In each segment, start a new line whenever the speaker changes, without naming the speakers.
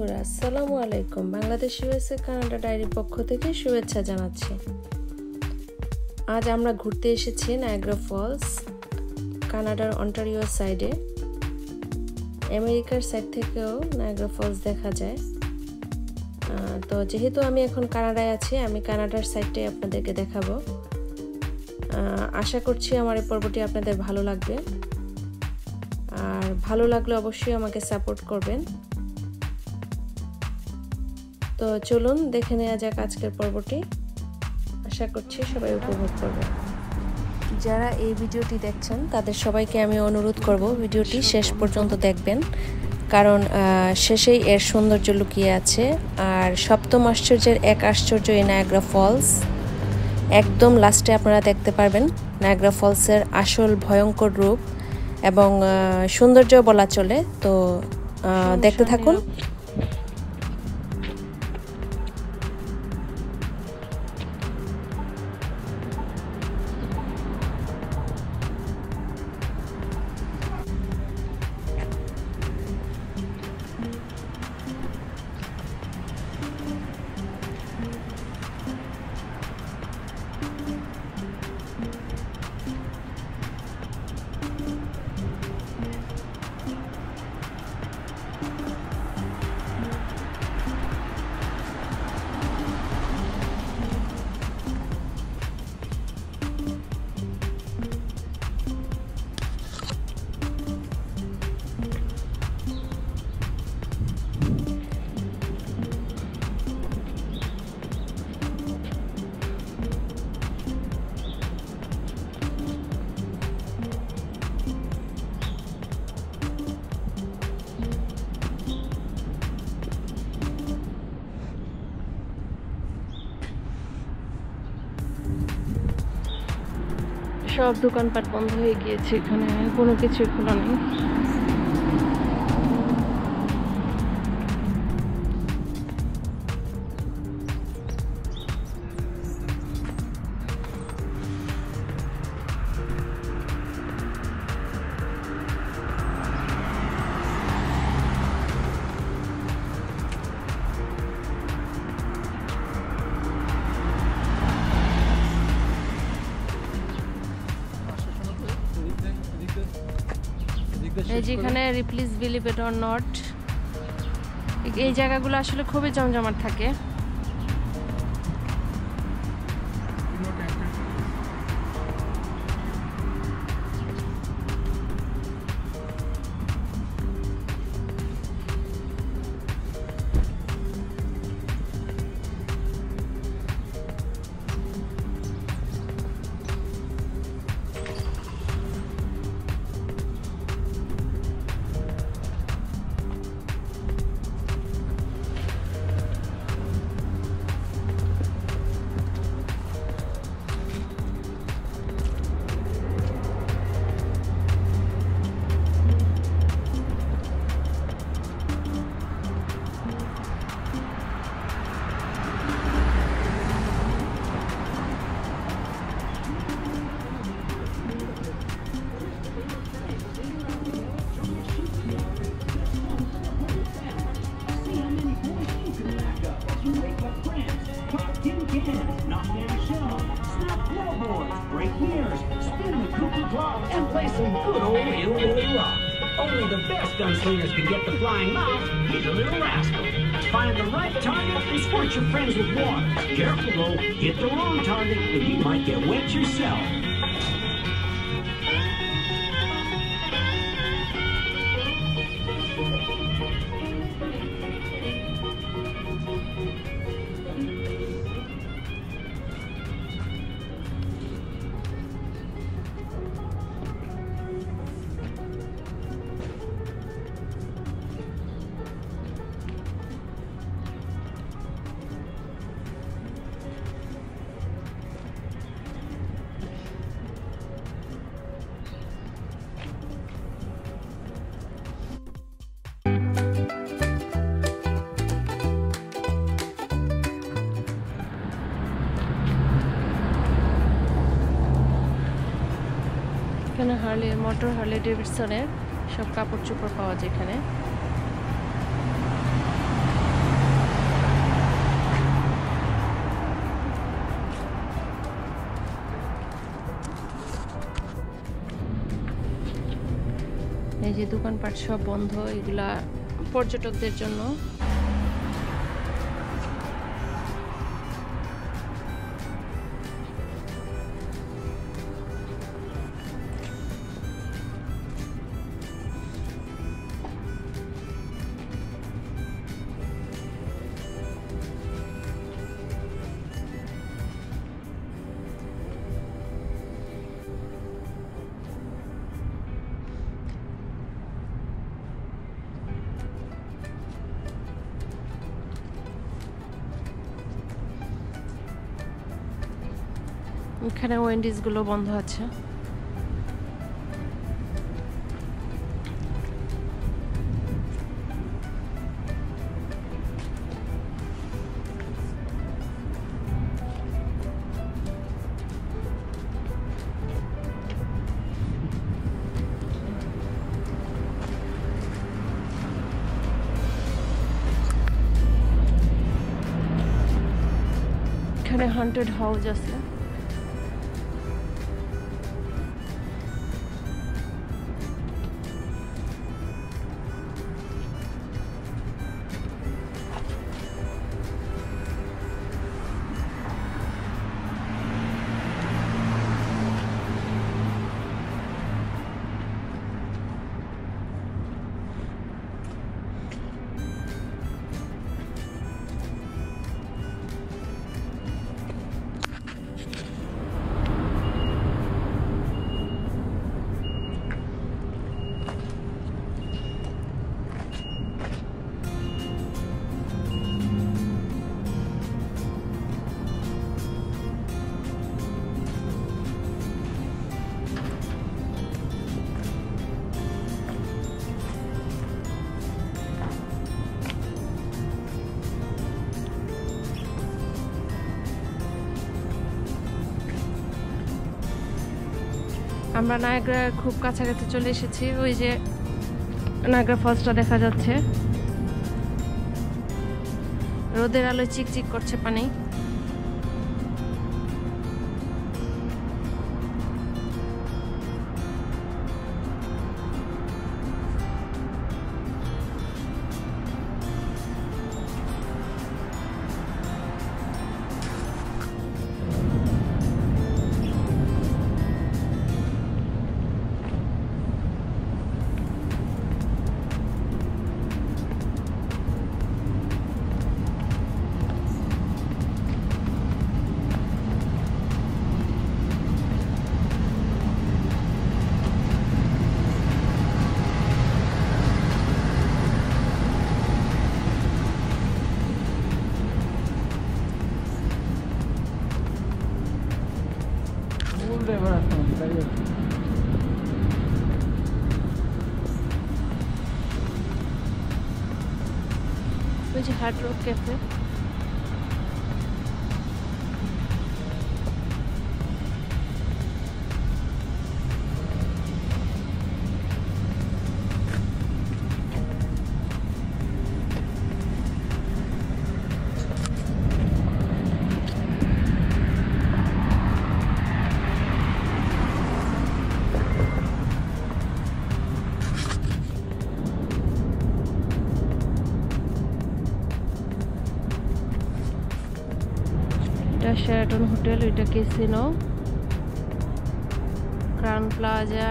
বন্ধুরা, আসসালামু আলাইকুম। বাংলাদেশ ইউএসএ কানাডা ডায়েরির পক্ষ থেকে শুভেচ্ছা জানাচ্ছি। আজ আমরা ঘুরতে এসেছি নায়াগ্রা ফলস, কানাডার অন্টারিও সাইডে। আমেরিকার সাইড থেকেও নায়াগ্রা ফলস দেখা যায়। তো যেহেতু আমি এখন কানাডায় আছি, আমি কানাডার সাইডটাই আপনাদেরকে দেখাবো। আশা করছি আমার এই পর্বটি আপনাদের ভালো লাগবে, আর ভালো লাগলে অবশ্যই আমাকে সাপোর্ট করবেন। তো চলুন দেখে নেওয়া যাক আজকের পর্বটি। আশা করছি সবাই উপভোগ করবে। যারা এই ভিডিওটি দেখছেন তাদের সবাইকে আমি অনুরোধ করব ভিডিওটি শেষ পর্যন্ত দেখবেন, কারণ শেষেই এর সৌন্দর্য লুকিয়ে আছে। আর সপ্তম আশ্চর্যের এক আশ্চর্য এই নায়াগ্রা ফলস। একদম লাস্টে আপনারা দেখতে পারবেন নায়াগ্রা ফলসের আসল ভয়ঙ্কর রূপ এবং সৌন্দর্য বলা চলে। তো দেখতে থাকুন। সব দোকানপাট বন্ধ হয়ে গিয়েছে, এখানে কোনো কিছু খোলা নেই। যেখানে রিপ্লিজ বিলিভ ইট অর নট, এই জায়গাগুলো আসলে খুবই জমজমাট থাকে।
And play some good old hillbilly rock. Only the best gunslingers can get the flying mouth. He's a little rascal. Find the right target and squirt your friends with water. Careful though, hit the wrong target and you might get wet yourself. এখানে motor Harley ডেভিডসনের সব কাপড় চোপড় পাওয়া যায় এখানে।
এই যে দোকানপাট সব বন্ধ, এগুলা পর্যটকদের জন্য। এখানে ওয়েন্ডিজ গুলো বন্ধ আছে। এখানে হান্টেড হাউস আছে। আমরা নায়াগ্রার খুব কাছাকাছি চলে এসেছি। ওই যে নায়াগ্রা ফলসটা দেখা যাচ্ছে, রোদের আলোয় চিকচিক করছে পানি। ওই যে hard rock cafe. Sheraton hotel, ওইটা ক্যাসিনো, ক্রাউন প্লাজা।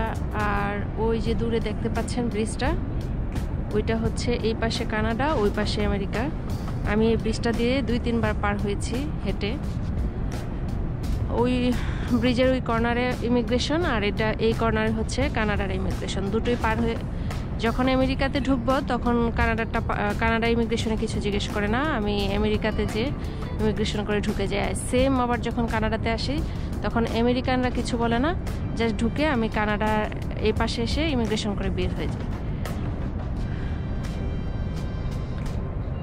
আর ওই যে দূরে দেখতে পাচ্ছেন ব্রিজটা, ওইটা হচ্ছে এই পাশে কানাডা, ওই পাশে আমেরিকা। আমি এই ব্রিজটা দিয়ে 2-3 বার পার হয়েছি হেঁটে। ওই ব্রিজের ওই কর্নারে ইমিগ্রেশন, আর এটা এই কর্নারে হচ্ছে কানাডার ইমিগ্রেশন। দুটোই পার হয়ে যখন আমেরিকাতে ঢুকবো তখন কানাডা ইমিগ্রেশনে কিছু জিজ্ঞেস করে না, আমি আমেরিকাতে যে ইমিগ্রেশন করে ঢুকে যাই। সেম আবার যখন কানাডাতে আসি তখন আমেরিকানরা কিছু বলে না, জাস্ট ঢুকে আমি কানাডার এই পাশে এসে ইমিগ্রেশন করে বের হয়ে যাই।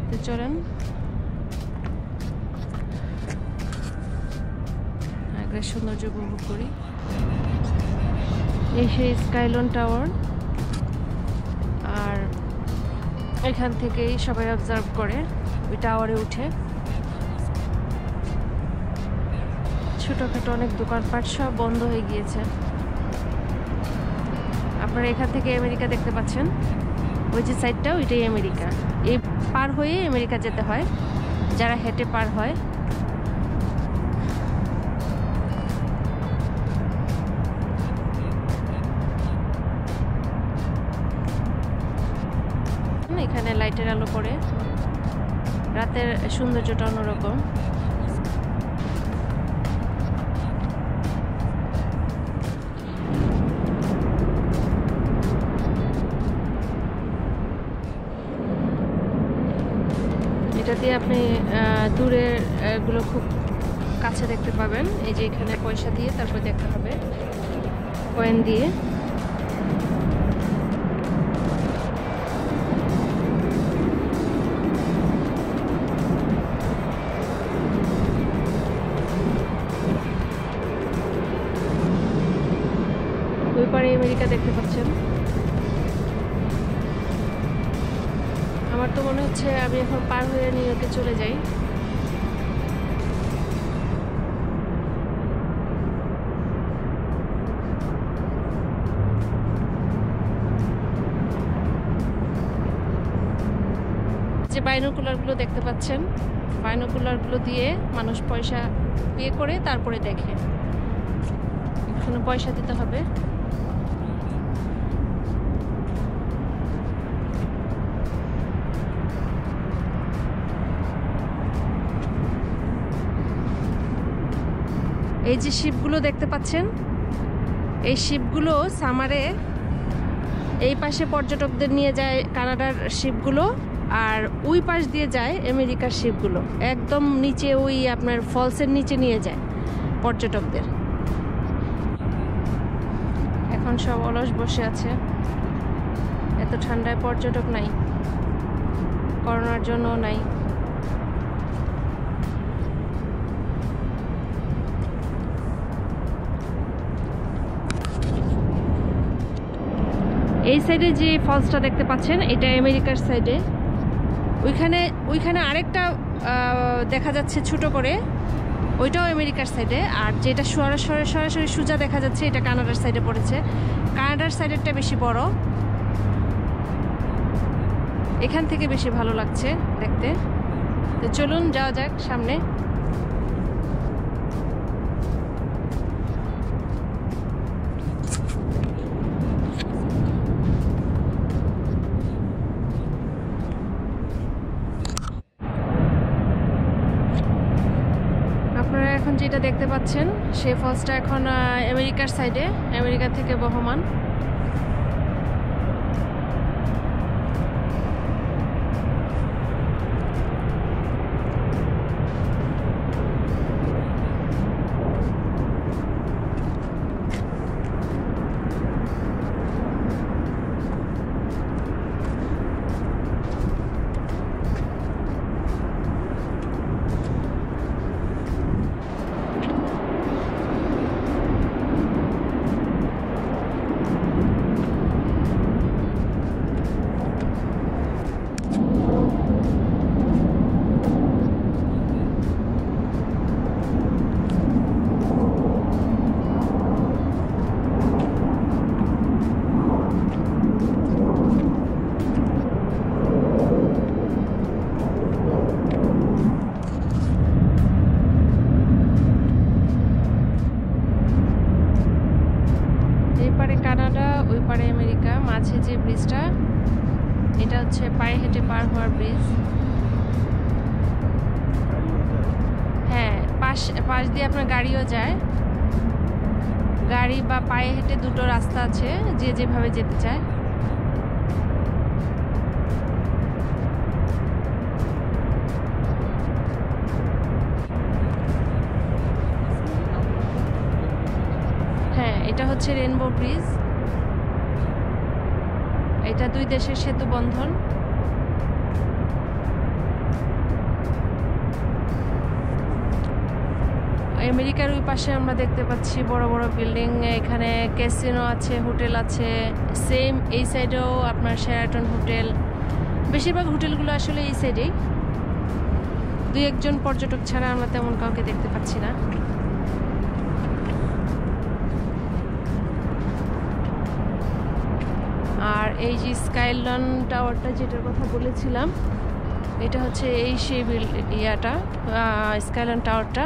তো চলেন আগ্রার সৌন্দর্য উপভোগ করি। এই সেই স্কাইলন টাওয়ার, আর এখান থেকেই সবাই অবজার্ভ করে ওই টাওয়ারে উঠে। ছোটখাটো অনেক দোকানপাট সব বন্ধ হয়ে গিয়েছে। আপনারা এখান থেকে আমেরিকা দেখতে পাচ্ছেন। ওই যে সাইডটা ওইটাই আমেরিকা। এই পার হয়ে আমেরিকা যেতে হয় যারা হেঁটে পার হয়। এখানে লাইটের আলো পড়ে, রাতের সৌন্দর্যটা অন্যরকম। এটা দিয়ে আপনি দূরের গুলো খুব কাছে দেখতে পাবেন। এই যে এখানে পয়সা দিয়ে তারপর দেখতে হবে, কয়েন দিয়ে। ওই পারে আমেরিকা দেখতে পাচ্ছেন। আমার তো মনে হচ্ছে আমি এখন পার হয়ে নিউ ইয়র্কে চলে যাই। যে বাইনোকুলারগুলো দেখতে পাচ্ছেন, বাইনোকুলারগুলো দিয়ে মানুষ পয়সা পে করে তারপরে দেখে। এখানে পয়সা দিতে হবে। এই যে শিপগুলো দেখতে পাচ্ছেন, এই শিপগুলো সামারে এই পাশে পর্যটকদের নিয়ে যায় কানাডার শিপগুলো, আর ওই পাশ দিয়ে যায় আমেরিকার শিপগুলো। একদম নিচে ওই আপনার ফলসের নিচে নিয়ে যায় পর্যটকদের। এখন সব অলস বসে আছে, এত ঠান্ডায় পর্যটক নাই, করোনার জন্য নাই। এই সাইডে যে ফলসটা দেখতে পাচ্ছেন এটা আমেরিকার সাইডে। ওইখানে আরেকটা দেখা যাচ্ছে ছোট করে, ওইটাও আমেরিকার সাইডে। আর যেটা সরাসরি সোজা দেখা যাচ্ছে এটা কানাডার সাইডে পড়েছে। কানাডার সাইডেরটা বেশি বড়, এখান থেকে বেশি ভালো লাগছে দেখতে। তো চলুন যাওয়া যাক সামনে। আপনারা এখন যেটা দেখতে পাচ্ছেন সেই ফলসটা এখন আমেরিকার সাইডে, আমেরিকা থেকে বহমান। কানাডা, ওই পারে আমেরিকা, মাঝে যে ব্রিজটা এটা হচ্ছে পায়ে হেঁটে পার হওয়ার ব্রিজ। হ্যাঁ, পাশ দিয়ে আপনার গাড়িও যায়, গাড়ি বা পায়ে হেঁটে দুটো রাস্তা আছে, যে যেভাবে যেতে চায়। হ্যাঁ, এটা হচ্ছে রেনবো ব্রিজ। এটা দুই দেশের সেতু বন্ধন। আমেরিকার ওই পাশে আমরা দেখতে পাচ্ছি বড় বড় বিল্ডিং, এখানে ক্যাসিনো আছে, হোটেল আছে। সেম এই সাইডেও আপনার শেরাটন হোটেল। বেশিরভাগ হোটেলগুলো আসলে এই সাইডেই। দুই একজন পর্যটক ছাড়া আমরা তেমন কাউকে দেখতে পাচ্ছি না। এই যে স্কাইলান টাওয়ারটা যেটার কথা বলেছিলাম, এটা হচ্ছে এই সেই ইয়াটা, স্কাইলান টাওয়ারটা।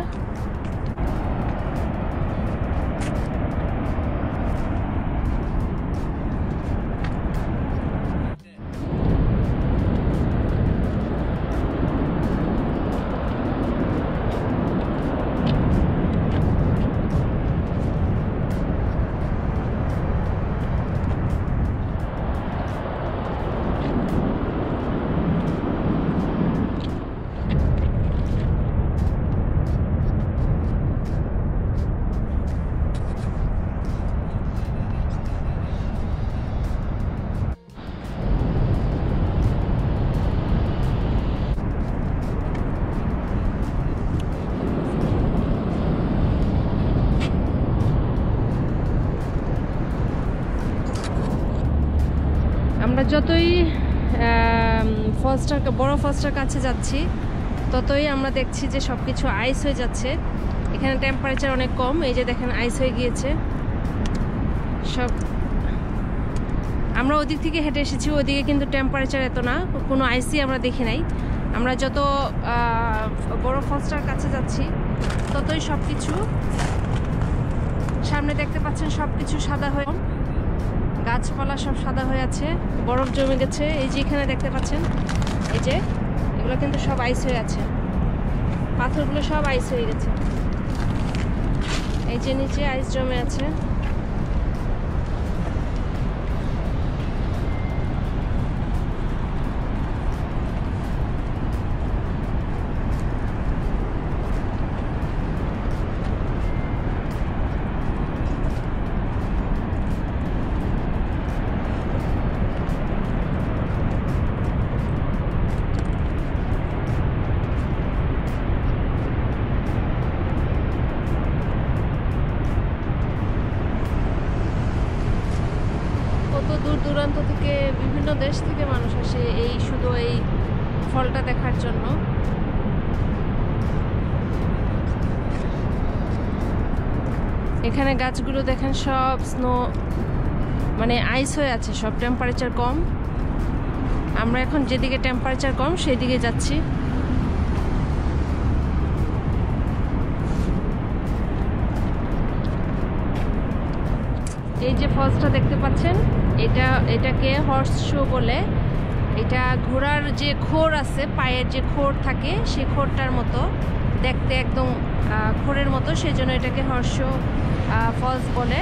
আমরা যতই বড় ফলসটার কাছে যাচ্ছি, ততই আমরা দেখছি যে সব কিছু আইস হয়ে যাচ্ছে। এখানে টেম্পারেচার অনেক কম, এই যে দেখেন আইস হয়ে গিয়েছে সব। আমরা ওদিক থেকে হেঁটে এসেছি, ওদিকে কিন্তু টেম্পারেচার এত না, কোনো আইসই আমরা দেখি নাই। আমরা যত বড় ফলসটার কাছে যাচ্ছি, ততই সব কিছু সামনে দেখতে পাচ্ছেন, সব কিছু সাদা হয়ে, গাছপালা সব সাদা হয়ে আছে, বরফ জমে গেছে। এই যে এখানে দেখতে পাচ্ছেন, এই যে এগুলো কিন্তু সব আইস হয়ে আছে, পাথরগুলো সব আইস হয়ে গেছে। এই যে নিচে আইস জমে আছে। দূর দূরান্ত থেকে, বিভিন্ন দেশ থেকে মানুষ আসে এই শুধু এই ফলটা দেখার জন্য। এখানে গাছগুলো দেখেন সব স্নো, মানে আইস হয়ে আছে, সব টেম্পারেচার কম। আমরা এখন যেদিকে টেম্পারেচার কম সেদিকে যাচ্ছি। এই যে ফলসটা দেখতে পাচ্ছেন, এটাকে হর্স শো বলে। এটা ঘোড়ার যে খোর আছে, পায়ের যে খোর থাকে, সেই খোরটার মতো দেখতে, একদম খোরের মতো, সেই জন্য এটাকে হর্স শো ফলস বলে।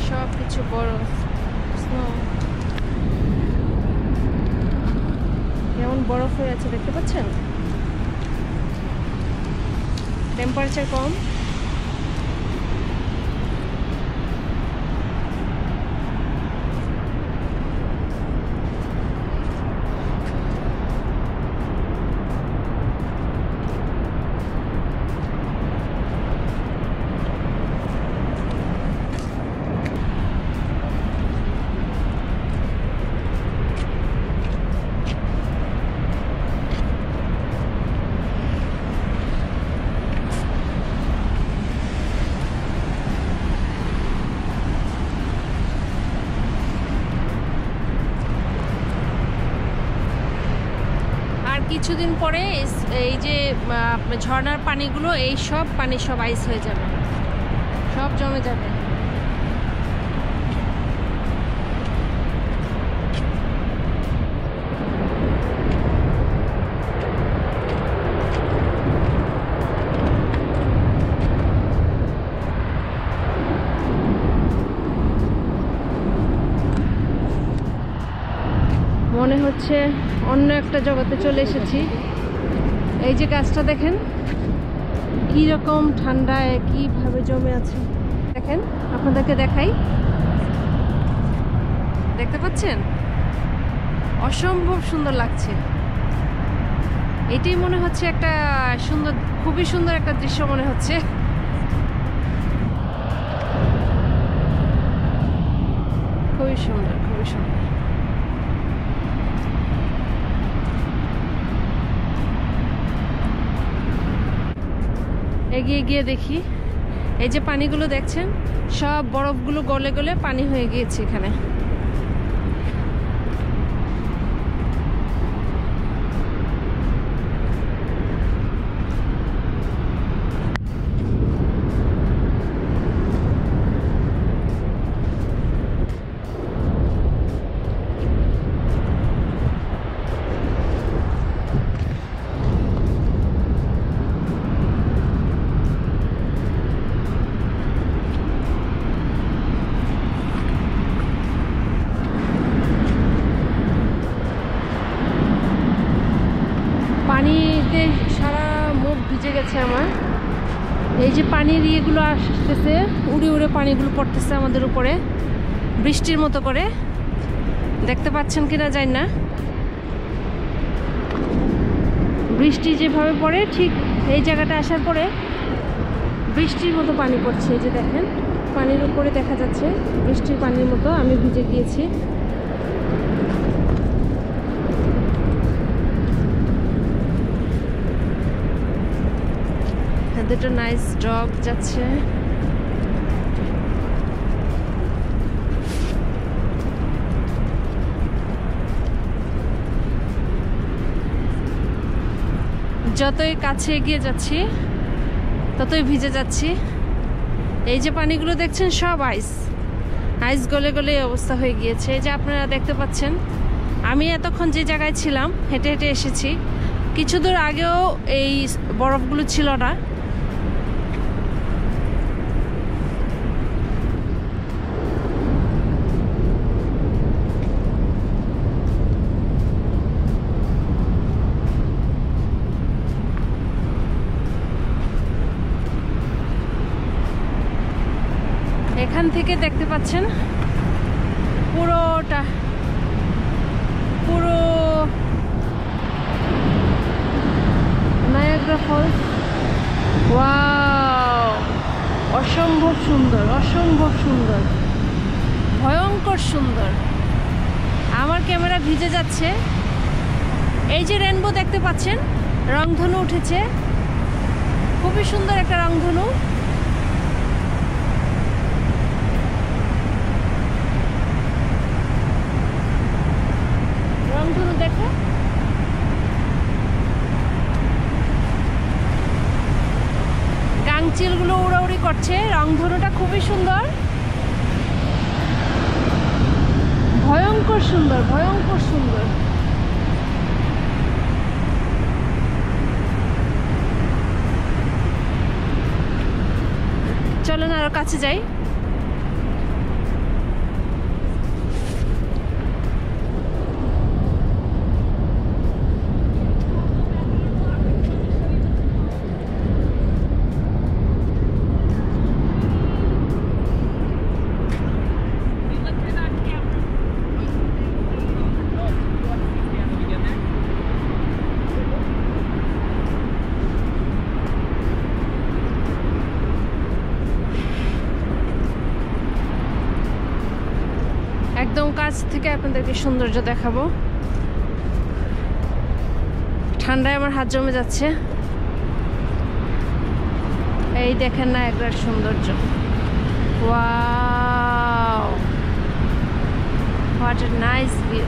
সব কিছু বড় স্নো, কেমন বরফ হয়ে আছে দেখতে পাচ্ছেন, টেম্পারেচার কম। কিছুদিন পরে এই যে ঝর্ণার পানিগুলো, এই সব পানি সব আইস হয়ে যাবে, সব জমে যাবে। মনে হচ্ছে অন্য একটা জগতে চলে এসেছি। এই যে গাছটা দেখেন কি রকম ঠান্ডায় কিভাবে জমে আছে, দেখেন, আপনাদেরকে দেখাই, দেখতে পাচ্ছেন, অসম্ভব সুন্দর লাগছে। এটাই মনে হচ্ছে একটা সুন্দর, খুবই সুন্দর একটা দৃশ্য মনে হচ্ছে। খুবই সুন্দর, খুবই সুন্দর। এগিয়ে গিয়ে দেখি, এই যে পানিগুলো দেখছেন সব বরফগুলো গলে গলে পানি হয়ে গিয়েছে এখানে। পানিতে সারা মুখ ভিজে গেছে আমার। এই যে পানির ইয়েগুলো আসতেছে, উড়ে উড়ে পানিগুলো পড়তেছে আমাদের উপরে বৃষ্টির মতো করে, দেখতে পাচ্ছেন কিনা জানি না। বৃষ্টি যেভাবে পড়ে ঠিক এই জায়গাটা আসার পরে বৃষ্টির মতো পানি পড়ছে। এই যে দেখেন পানির উপরে দেখা যাচ্ছে বৃষ্টির পানির মতো আমি ভিজে গিয়েছি। দুটো নাইস ডগ যাচ্ছে। যতই কাছে এগিয়ে যাচ্ছি ততই ভিজে যাচ্ছি। এই যে পানিগুলো দেখছেন সব আইস গলে গলে এই অবস্থা হয়ে গিয়েছে। এই যে আপনারা দেখতে পাচ্ছেন আমি এতক্ষণ যে জায়গায় ছিলাম হেঁটে হেঁটে এসেছি, কিছু দূর আগেও এই বরফগুলো ছিল না। এখান থেকে দেখতে পাচ্ছেন পুরো নায়াগ্রা ফলস। ওয়াও, অসম্ভব সুন্দর, অসম্ভব সুন্দর, ভয়ঙ্কর সুন্দর। আমার ক্যামেরা ভিজে যাচ্ছে। এই যে রেনবো দেখতে পাচ্ছেন, রংধনু উঠেছে, খুবই সুন্দর একটা রংধনু। রংধনু দেখো, গাংচিলগুলো উড়াউড়ি করছে। রংধনুটা খুবই সুন্দর, ভয়ঙ্কর সুন্দর, ভয়ঙ্কর সুন্দর। চলেন আরো কাছে যাই। একদম কাছ থেকে আপনাদেরকে সৌন্দর্য দেখাবো। ঠান্ডায় আমার হাত জমে যাচ্ছে। এই দেখেন নায়াগ্রার সৌন্দর্য। Wow, what a nice view.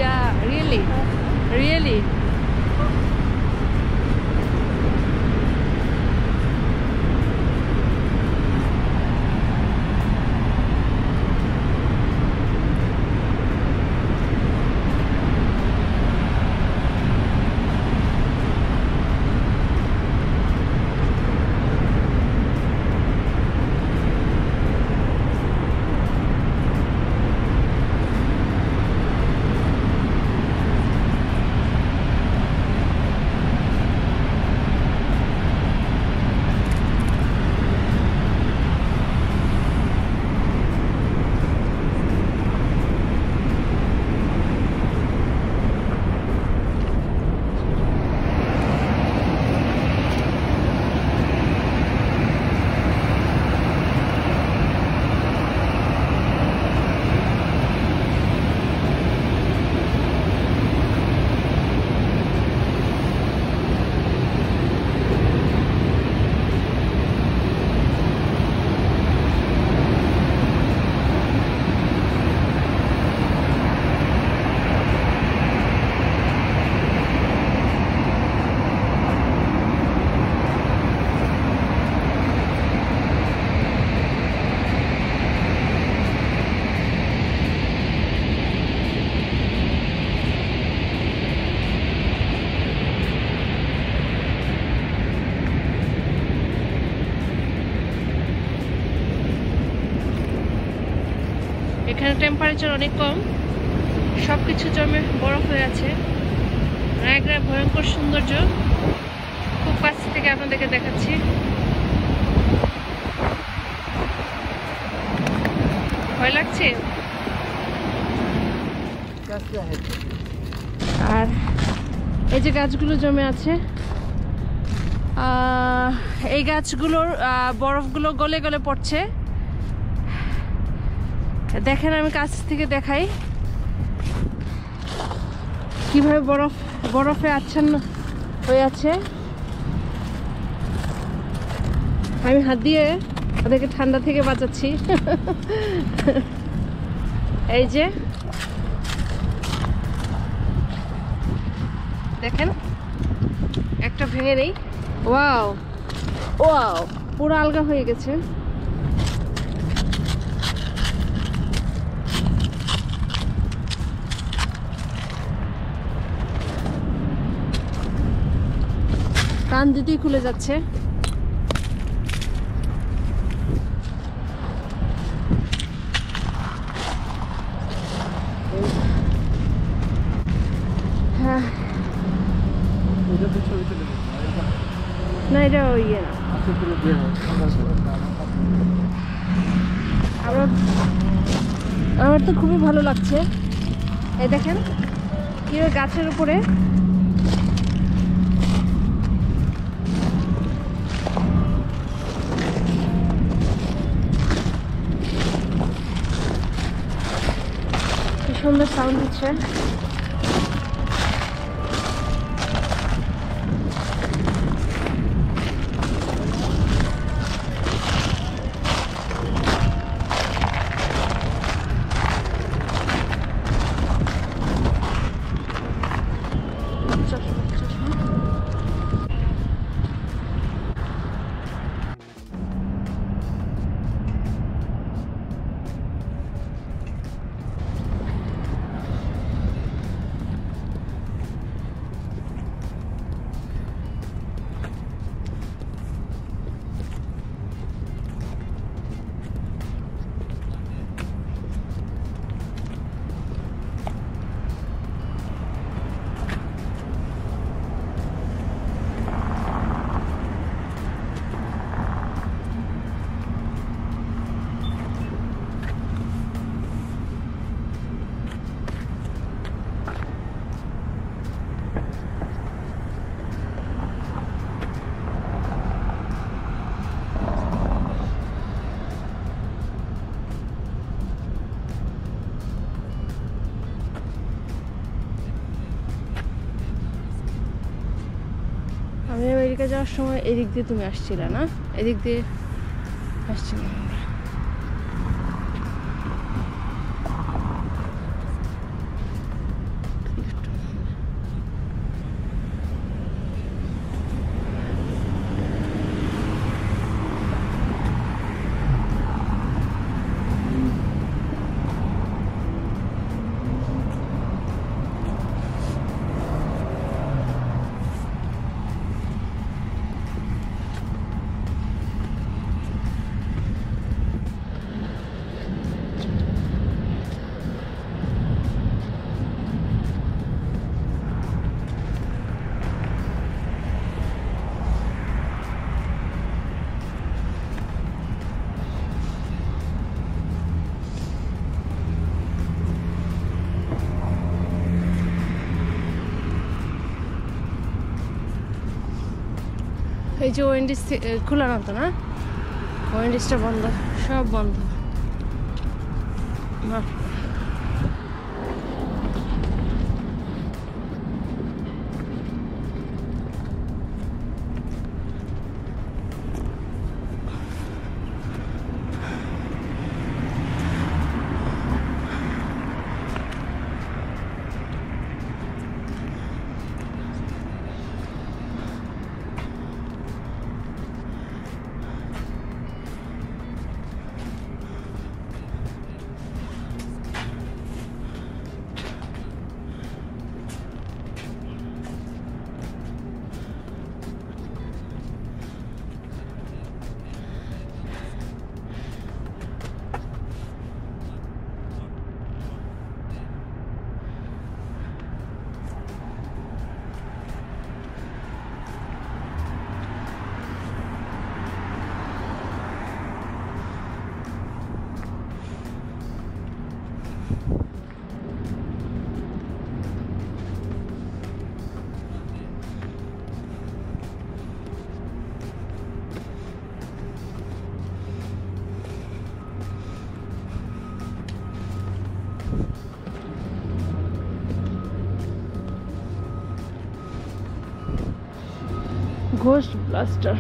Yeah, really, really. এখানে টেম্পারেচার অনেক কম, সবকিছু জমে বরফ হয়ে আছে। নায়াগ্রার ভয়ঙ্কর সৌন্দর্য খুব কাছ থেকে আপনাদেরকে দেখাচ্ছি। ভয় লাগছে। আর এই যে গাছগুলো জমে আছে, এই গাছগুলোর বরফগুলো গলে গলে পড়ছে। দেখেন, আমি কাছ থেকে দেখাই কিভাবে বরফে আচ্ছন্ন হয়ে আছে। আমি হাত দিয়ে ওদেরকে ঠান্ডা থেকে বাঁচাচ্ছি। এই যে দেখেন, একটা ভেঙে নেই। ওয়াও ওয়াও, পুরো আলগা হয়ে গেছে। কান দিতেই খুলে যাচ্ছে। হ্যাঁ, না এটা ইয়ে না। আমার তো খুবই ভালো লাগছে। এই দেখেন কিভাবে গাছের উপরে কি সুন্দর সাউন্ড হচ্ছে। আমি আমেরিকা যাওয়ার সময় এদিক দিয়ে তুমি আসছিলে না? এদিক দিয়ে আসছিলাম। এই যে ওয়েন্ডিস খোলা না তো, না ওয়েন্ডিসটা বন্ধ, সব বন্ধ। ঘোষ ব্লাস্টার।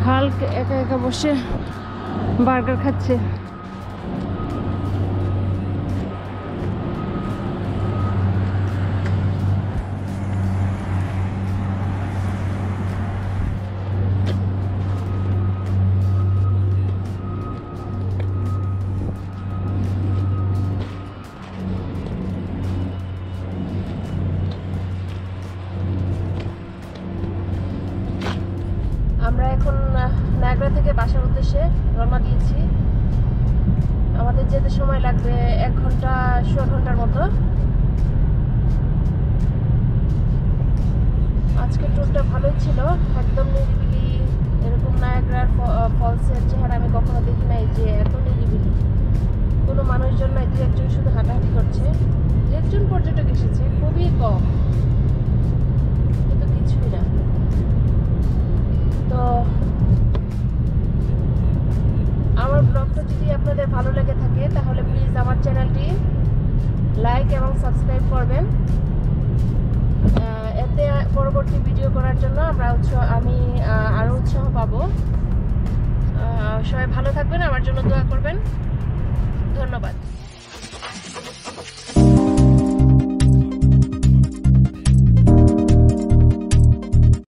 হাল্ক একা একা বসে বার্গার খাচ্ছে। আমরা এখন নায়াগ্রা থেকে বাসার উদ্দেশ্যে রওনা দিয়েছি। আমাদের যেতে সময় লাগবে 1 ঘন্টা 1.5 ঘন্টার মতো। আজকের ট্যুরটা ভালোই ছিল, একদম নিরিবিলি। এরকম নায়াগ্রার ফলসের চেহারা আমি কখনো দেখি নাই যে এত নিরিবিলি, কোনো মানুষজন নাই, 2-1 জন শুধু হাঁটাহাঁটি করছে। 1 জন পর্যটক এসেছে, খুবই কম, কিন্তু কিছুই না। তো আমার ব্লগটা যদি আপনাদের ভালো লেগে থাকে তাহলে প্লিজ আমার চ্যানেলটি লাইক এবং সাবস্ক্রাইব করবেন। এতে পরবর্তী ভিডিও করার জন্য আমি আরও উৎসাহ পাবো। সবাই ভালো থাকবেন, আমার জন্য দোয়া করবেন। ধন্যবাদ।